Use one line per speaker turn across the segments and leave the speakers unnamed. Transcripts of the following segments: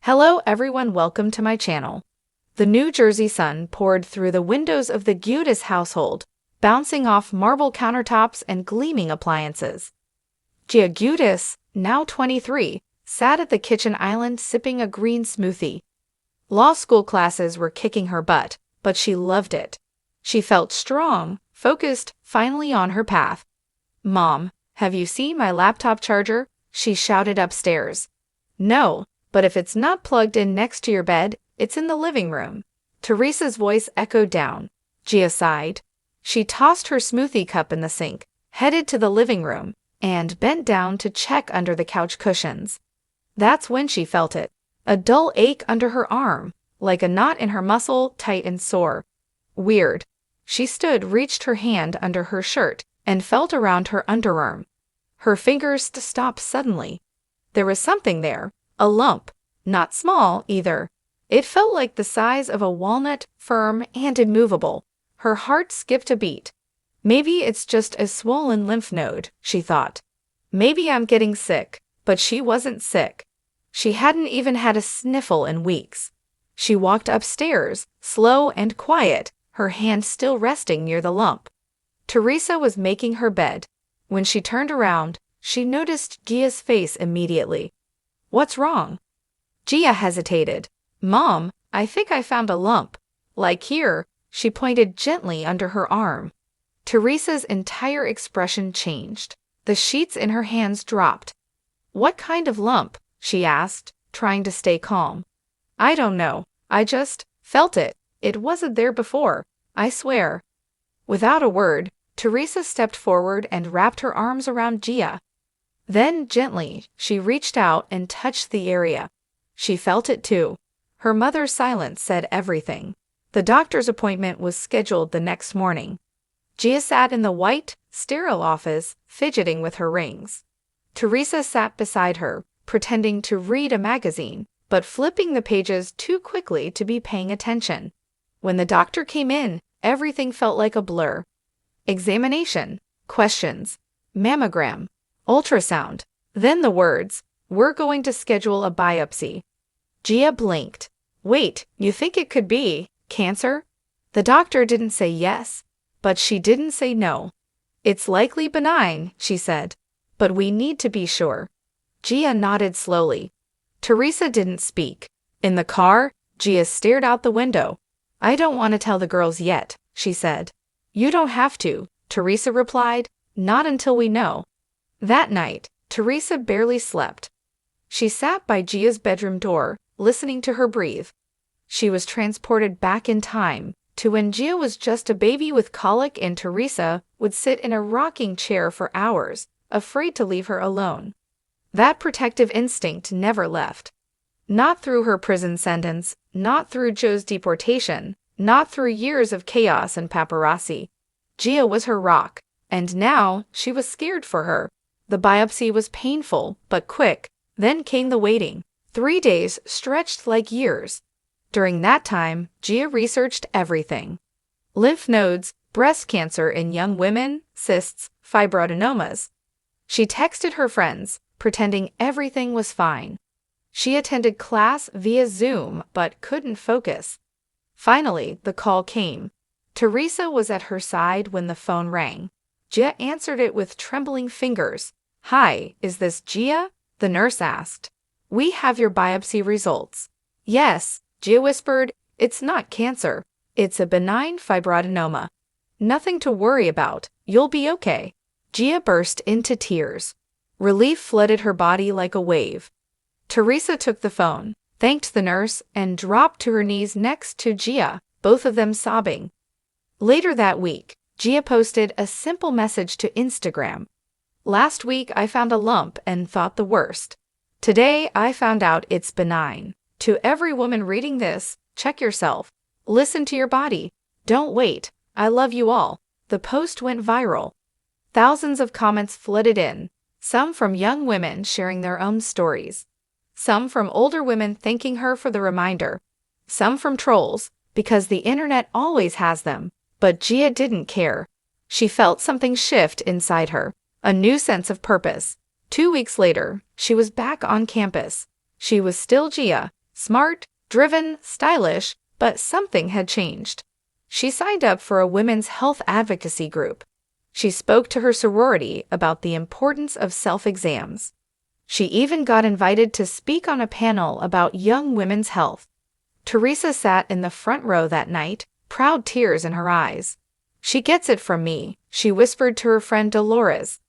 Hello everyone, welcome to my channel. The New Jersey sun poured through the windows of the Giudice household, bouncing off marble countertops and gleaming appliances. Gia Giudice, now 23, sat at the kitchen island sipping a green smoothie. Law school classes were kicking her butt, but she loved it. She felt strong, focused, finally on her path. "Mom, have you seen my laptop charger?" she shouted upstairs. "No. But if it's not plugged in next to your bed, it's in the living room." Teresa's voice echoed down. Gia sighed. She tossed her smoothie cup in the sink, headed to the living room, and bent down to check under the couch cushions. That's when she felt it. A dull ache under her arm, like a knot in her muscle, tight and sore. Weird. She stood, reached her hand under her shirt, and felt around her underarm. Her fingers stopped suddenly. There was something there. A lump. Not small, either. It felt like the size of a walnut, firm and immovable. Her heart skipped a beat. Maybe it's just a swollen lymph node, she thought. Maybe I'm getting sick. But she wasn't sick. She hadn't even had a sniffle in weeks. She walked upstairs, slow and quiet, her hand still resting near the lump. Teresa was making her bed. When she turned around, she noticed Gia's face immediately. "What's wrong?" Gia hesitated. "Mom, I think I found a lump. Like here." She pointed gently under her arm. Teresa's entire expression changed. The sheets in her hands dropped. "What kind of lump?" she asked, trying to stay calm. "I don't know. I just felt it. It wasn't there before. I swear." Without a word, Teresa stepped forward and wrapped her arms around Gia. Then, gently, she reached out and touched the area. She felt it too. Her mother's silence said everything. The doctor's appointment was scheduled the next morning. Gia sat in the white, sterile office, fidgeting with her rings. Teresa sat beside her, pretending to read a magazine, but flipping the pages too quickly to be paying attention. When the doctor came in, everything felt like a blur. Examination, questions, mammogram, ultrasound, then the words, "We're going to schedule a biopsy." Gia blinked. "Wait, you think it could be cancer?" The doctor didn't say yes, but she didn't say no. "It's likely benign," she said, "but we need to be sure." Gia nodded slowly. Teresa didn't speak. In the car, Gia stared out the window. "I don't want to tell the girls yet," she said. "You don't have to," Teresa replied, "not until we know." That night, Teresa barely slept. She sat by Gia's bedroom door, listening to her breathe. She was transported back in time, to when Gia was just a baby with colic and Teresa would sit in a rocking chair for hours, afraid to leave her alone. That protective instinct never left. Not through her prison sentence, not through Joe's deportation, not through years of chaos and paparazzi. Gia was her rock, and now she was scared for her. The biopsy was painful, but quick. Then came the waiting. 3 days stretched like years. During that time, Gia researched everything. Lymph nodes, breast cancer in young women, cysts, fibroadenomas. She texted her friends, pretending everything was fine. She attended class via Zoom, but couldn't focus. Finally, the call came. Teresa was at her side when the phone rang. Gia answered it with trembling fingers. "Hi, is this Gia?" the nurse asked. "We have your biopsy results." "Yes," Gia whispered. "It's not cancer. It's a benign fibroadenoma. Nothing to worry about. You'll be okay." Gia burst into tears. Relief flooded her body like a wave. Teresa took the phone, thanked the nurse, and dropped to her knees next to Gia, both of them sobbing. Later that week, Gia posted a simple message to Instagram. "Last week I found a lump and thought the worst. Today I found out it's benign. To every woman reading this, check yourself. Listen to your body. Don't wait. I love you all." The post went viral. Thousands of comments flooded in, some from young women sharing their own stories, some from older women thanking her for the reminder, some from trolls, because the internet always has them. But Gia didn't care. She felt something shift inside her, a new sense of purpose. 2 weeks later, she was back on campus. She was still Gia, Smart, driven, stylish, but something had changed. She signed up for a women's health advocacy group. She spoke to her sorority about the importance of self-exams. She even got invited to speak on a panel about young women's health. Teresa sat in the front row that night, proud tears in her eyes. "She gets it from me," she whispered to her friend Dolores.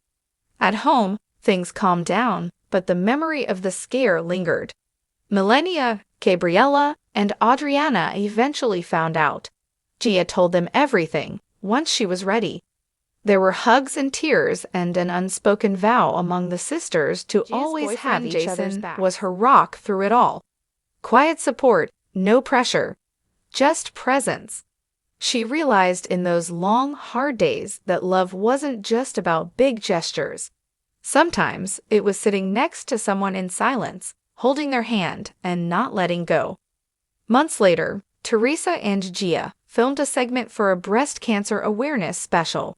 At home, things calmed down, but the memory of the scare lingered. Melania, Gabriella, and Adriana eventually found out. Gia told them everything, once she was ready. There were hugs and tears and an unspoken vow among the sisters to always have each other's back. Was her rock through it all. Quiet support, no pressure, just presence. She realized in those long, hard days that love wasn't just about big gestures. Sometimes it was sitting next to someone in silence, holding their hand and not letting go. Months later, Teresa and Gia filmed a segment for a breast cancer awareness special.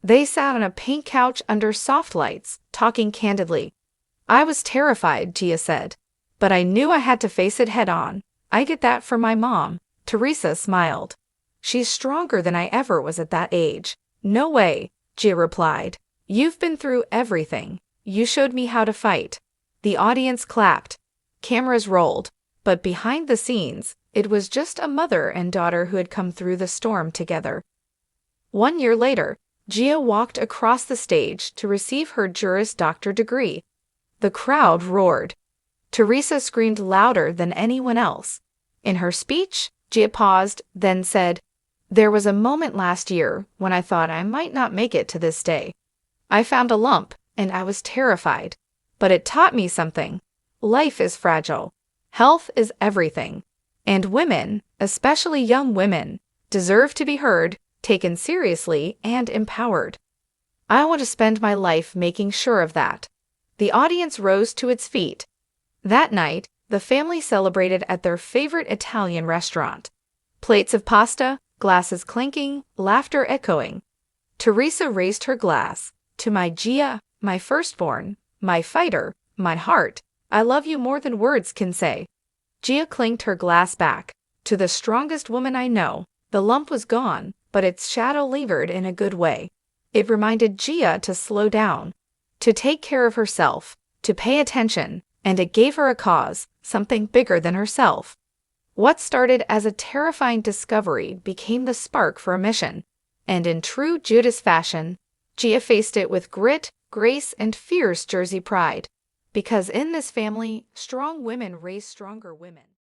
They sat on a pink couch under soft lights, talking candidly. "I was terrified," Gia said, "but I knew I had to face it head on. I did that for my mom." Teresa smiled. "She's stronger than I ever was at that age." "No way," Gia replied. "You've been through everything. You showed me how to fight." The audience clapped. Cameras rolled, but behind the scenes, it was just a mother and daughter who had come through the storm together. 1 year later, Gia walked across the stage to receive her Juris Doctor degree. The crowd roared. Teresa screamed louder than anyone else. In her speech, Gia paused, then said, "There was a moment last year when I thought I might not make it to this day. I found a lump, and I was terrified. But it taught me something. Life is fragile. Health is everything. And women, especially young women, deserve to be heard, taken seriously, and empowered. I want to spend my life making sure of that." The audience rose to its feet. That night, the family celebrated at their favorite Italian restaurant. Plates of pasta, glasses clinking, laughter echoing. Teresa raised her glass. "To my Gia, my firstborn, my fighter, my heart, I love you more than words can say." Gia clinked her glass back. "To the strongest woman I know." The lump was gone, but its shadow lingered in a good way. It reminded Gia to slow down, to take care of herself, to pay attention, and it gave her a cause, something bigger than herself. What started as a terrifying discovery became the spark for a mission, and in true Giudice fashion, Gia faced it with grit, grace, and fierce Jersey pride. Because in this family, strong women raise stronger women.